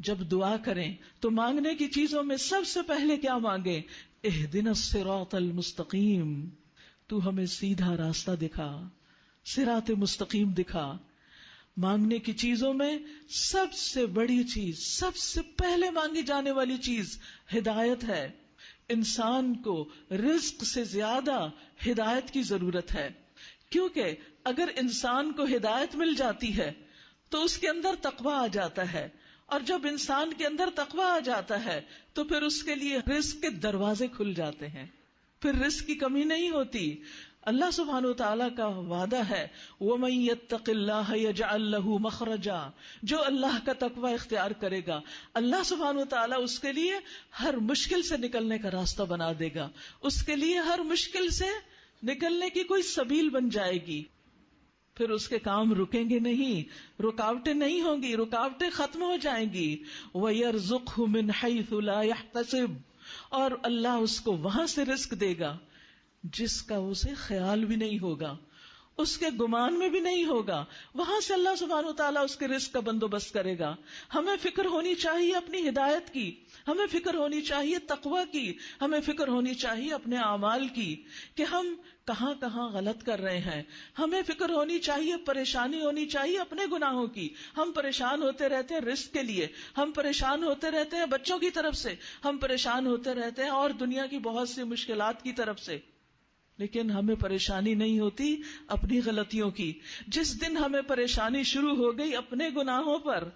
جب دعا کریں تو مانگنے کی چیزوں میں سب سے پہلے کیا مانگیں؟ اہدنا الصراط المستقیم، تو ہمیں سیدھا راستہ دکھا، صراط مستقیم دکھا۔ مانگنے کی چیزوں میں سب سے بڑی چیز، سب سے پہلے مانگی جانے والی چیز ہدایت ہے۔ انسان کو رزق سے زیادہ ہدایت کی ضرورت ہے، کیونکہ اگر انسان کو ہدایت مل جاتی ہے تو اس کے اندر تقویٰ آ جاتا ہے، اور جب انسان کے اندر تقویٰ آ جاتا ہے تو پھر اس کے لیے رزق کے دروازے کھل جاتے ہیں، پھر رزق کی کمی نہیں ہوتی۔ اللہ سبحانہ وتعالیٰ کا وعدہ ہے وَمَن يَتَّقِ اللَّهَ يَجْعَل لَّهُ مَخْرَجًا، جو اللہ کا تقویٰ اختیار کرے گا اللہ سبحانہ وتعالیٰ اس کے لیے ہر مشکل سے نکلنے کا راستہ بنا دے گا، اس کے لیے ہر مشکل سے نکلنے کی کوئی سبیل بن جائے گی، پھر اس کے کام رکیں گے نہیں، رکاوٹیں نہیں ہوں گی، رکاوٹیں ختم ہو جائیں گی۔ وَيَرْزُقْهُ مِنْ حَيْثُ لَا يَحْتَسِبُ، اور اللہ اس کو وہاں سے رزق دے گا جس کا اسے خیال بھی نہیں ہوگا، اس کے گمان میں بھی نہیں ہوگا، وہاں سے اللہ سبحانہ وتعالیٰ اس کے رزق کا بندوبست کرے گا۔ ہمیں فکر ہونی چاہیے اپنی ہدایت کی، ہمیں فکر ہونی چاہیے تقویٰ کی، ہمیں فکر ہونی چاہیے اپنے اعمال کی کہ ہم کہاں کہاں غلط کر رہے ہیں، ہمیں فکر ہونی چاہیے، پریشانی ہونی چاہیے اپنے گناہوں کی۔ ہم پریشان ہوتے رہتے ہیں رزق کے لیے، ہم پریشان ہوتے رہتے ہیں بچوں کی طرف سے، ہم پریشان ہوتے رہتے ہیں اور دنیا کی بہت سی مشکلات کی طرف سے، لیکن ہمیں پریشانی نہیں ہوتی اپنی غلطیوں کی۔ جس دن ہمیں پریشانی شروع ہو گئی اپنے گناہوں پر،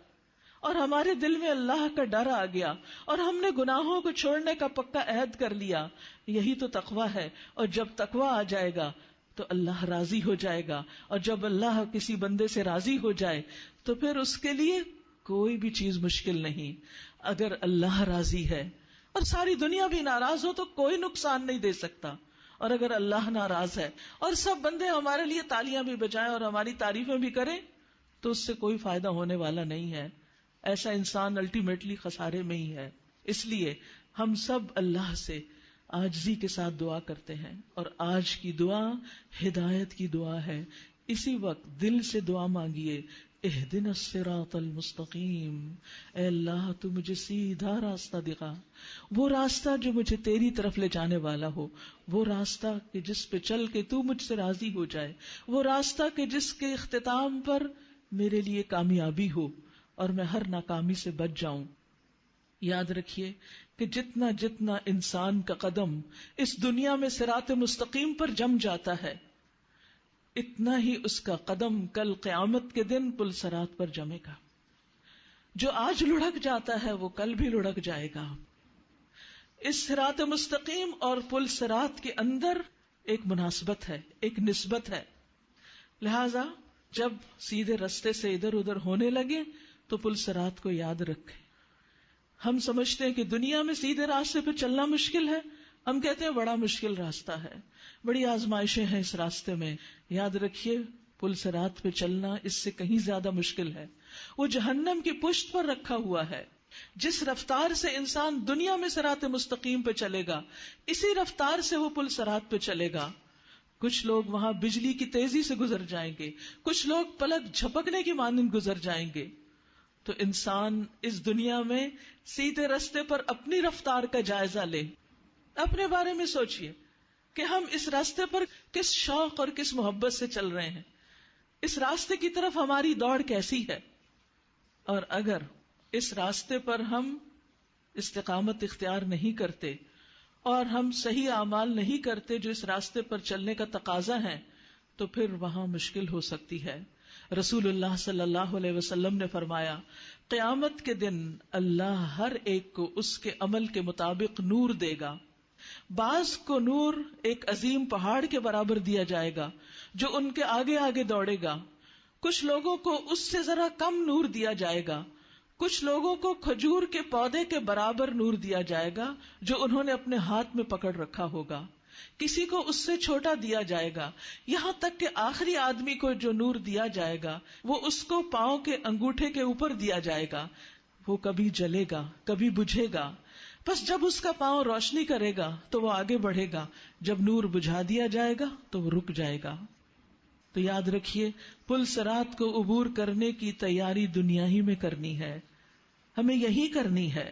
اور ہمارے دل میں اللہ کا ڈر آ گیا اور ہم نے گناہوں کو چھوڑنے کا پکا عہد کر لیا، یہی تو تقویٰ ہے۔ اور جب تقویٰ آ جائے گا تو اللہ راضی ہو جائے گا، اور جب اللہ کسی بندے سے راضی ہو جائے تو پھر اس کے لیے کوئی بھی چیز مشکل نہیں۔ اگر اللہ راضی ہے اور ساری دنیا بھی ناراض ہو تو کوئی نقصان نہیں دے سکتا، اور اگر اللہ ناراض ہے اور سب بندے ہمارے لیے تالیاں بھی بجائیں اور ہماری تعریفیں بھی کریں تو اس سے کوئی فائدہ ہونے والا نہیں ہے۔ ایسا انسان الٹیمیٹلی خسارے میں ہی ہے۔ اس لیے ہم سب اللہ سے عاجزی کے ساتھ دعا کرتے ہیں، اور آج کی دعا ہدایت کی دعا ہے۔ اسی وقت دل سے دعا مانگیے، اہدنا الصراط المستقیم، اے اللہ تو مجھے سیدھا راستہ دکھا، وہ راستہ جو مجھے تیری طرف لے جانے والا ہو، وہ راستہ کہ جس پہ چل کے تو مجھ سے راضی ہو جائے، وہ راستہ کہ جس کے اختتام پر میرے لیے کامیابی ہو اور میں ہر ناکامی سے بچ جاؤں۔ یاد رکھیے کہ جتنا جتنا انسان کا قدم اس دنیا میں صراط مستقیم پر جم جاتا ہے، اتنا ہی اس کا قدم کل قیامت کے دن پل صراط پر جمے گا۔ جو آج لڑھک جاتا ہے وہ کل بھی لڑھک جائے گا۔ اس صراط مستقیم اور پل صراط کے اندر ایک مناسبت ہے، ایک نسبت ہے، لہذا جب سیدھے رستے سے ادھر ادھر ہونے لگے تو پل صراط کو یاد رکھیں۔ ہم سمجھتے ہیں کہ دنیا میں سیدھے راستے پہ چلنا مشکل ہے، ہم کہتے ہیں بڑا مشکل راستہ ہے، بڑی آزمائشیں ہیں اس راستے میں۔ یاد رکھیے پل صراط پہ چلنا اس سے کہیں زیادہ مشکل ہے، وہ جہنم کی پشت پر رکھا ہوا ہے۔ جس رفتار سے انسان دنیا میں صراط مستقیم پہ چلے گا، اسی رفتار سے وہ پل صراط پہ چلے گا۔ کچھ لوگ وہاں بجلی کی تیزی سے گزر جائیں گے، کچھ لوگ پلک جھپکنے کی مانند گزر جائیں گے۔ تو انسان اس دنیا میں سیدھے رستے پر اپنی رفتار کا جائزہ لے، اپنے بارے میں سوچئے کہ ہم اس راستے پر کس شوق اور کس محبت سے چل رہے ہیں، اس راستے کی طرف ہماری دوڑ کیسی ہے۔ اور اگر اس راستے پر ہم استقامت اختیار نہیں کرتے اور ہم صحیح اعمال نہیں کرتے جو اس راستے پر چلنے کا تقاضا ہے، تو پھر وہاں مشکل ہو سکتی ہے۔ رسول اللہ صلی اللہ علیہ وسلم نے فرمایا، قیامت کے دن اللہ ہر ایک کو اس کے عمل کے مطابق نور دے گا۔ بعض کو نور ایک عظیم پہاڑ کے برابر دیا جائے گا جو ان کے آگے آگے دوڑے گا، کچھ لوگوں کو اس سے ذرا کم نور دیا جائے گا، کچھ لوگوں کو کھجور کے پودے کے برابر نور دیا جائے گا جو انہوں نے اپنے ہاتھ میں پکڑ رکھا ہوگا، کسی کو اس سے چھوٹا دیا جائے گا، یہاں تک کہ آخری آدمی کو جو نور دیا جائے گا وہ اس کو پاؤں کے انگوٹھے کے اوپر دیا جائے گا، وہ کبھی جلے گا کبھی بجھے گا، بس جب اس کا پاؤں روشنی کرے گا تو وہ آگے بڑھے گا، جب نور بجھا دیا جائے گا تو وہ رک جائے گا۔ تو یاد رکھیے پل صراط کو عبور کرنے کی تیاری دنیا ہی میں کرنی ہے۔ ہمیں یہی کرنی ہے.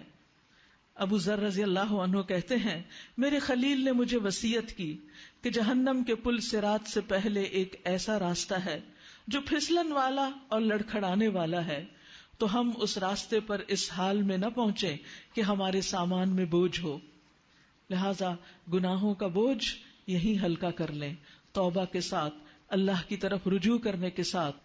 ابو ذر رضی اللہ عنہ کہتے ہیں میرے خلیل نے مجھے وصیت کی کہ جہنم کے پل صراط سے پہلے ایک ایسا راستہ ہے جو پھسلن والا اور لڑکھڑانے والا ہے، تو ہم اس راستے پر اس حال میں نہ پہنچے کہ ہمارے سامان میں بوجھ ہو، لہذا گناہوں کا بوجھ یہی ہلکا کر لیں، توبہ کے ساتھ، اللہ کی طرف رجوع کرنے کے ساتھ